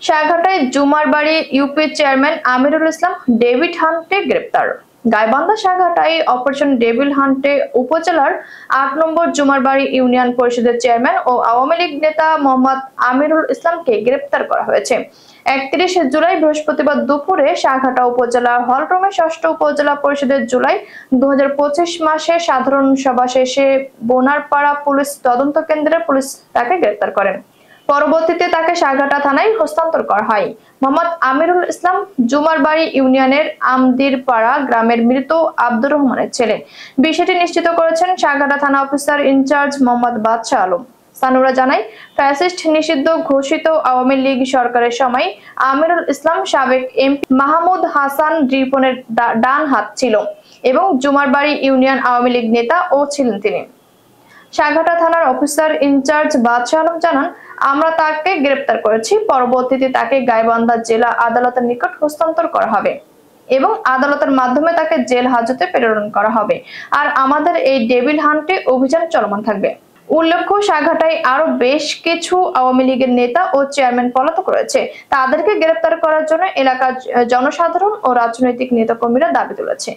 সাঘাটায় Jumarbari UP chairman Amirul Islam David হান্টে গ্রেপ্তার। Gaibandha সাঘাটায় operation devil হান্টে উপজেলার ৮ নম্বর Jumarbari union পরিষদের চেয়ারম্যান ও আওয়ামী লীগ নেতা মোহাম্মদ আমিরুল ইসলামকে গ্রেপ্তার করা হয়েছে। ৩১ জুলাই বৃহস্পতিবার দুপুরে সাঘাটা উপজেলার হলরুমে ষষ্ঠ উপজেলা পরিষদের জুলাই ২০২৫ মাসে সাধারণ সভা শেষে বোনারপাড়া পুলিশ তদন্ত কেন্দ্রে পুলিশ তাকে গ্রেপ্তার করেন। পরবর্তীতে তাকে সাঘাটা থানায় হস্তান্তর করা হয়। মোহাম্মদ আমিরুল ইসলাম জুমারবাড়ি ইউনিয়নের আমদিরপাড়া গ্রামের মৃত আব্দুর রহমানের ছেলে। বিষয়টি নিশ্চিত করেছেন সাঘাটা থানা অফিসার ইনচার্জ মোহাম্মদ বাদশাহ আলম। স্থানীয়রা জানায়, ফ্যাসিস্ট নিষিদ্ধ ঘোষিত আওয়ামী লীগ সরকারের সময় আমিরুল ইসলাম সাবেক এমপি মাহমুদ হাসান রিপনের ডান হাত ছিল এবং জুমারবাড়ি ইউনিয়ন আওয়ামী লীগ নেতা ও ছিলেন তিনি। সাঘাটা থানার অফিসার ইনচার্জ বাদশাহ আলম জানান, আমরা তাকে গ্রেপ্তার করেছি। পরবর্তীতে তাকে গাইবান্ধা জেলা আদালতের নিকট হস্তান্তর করা হবে এবং আদালতের মাধ্যমে তাকে জেল হাজতে প্রেরণ করা হবে। আর আমাদের এই ডেভিল হান্টে অভিযান চলমান থাকবে। উল্লেখ্য, সাঘাটায় আরো বেশ কিছু আওয়ামী লীগের নেতা ও চেয়ারম্যান পলাতক রয়েছে। তাদেরকে গ্রেপ্তার করার জন্য এলাকার জনসাধারণ ও রাজনৈতিক নেতাকর্মীরা দাবি তুলেছে।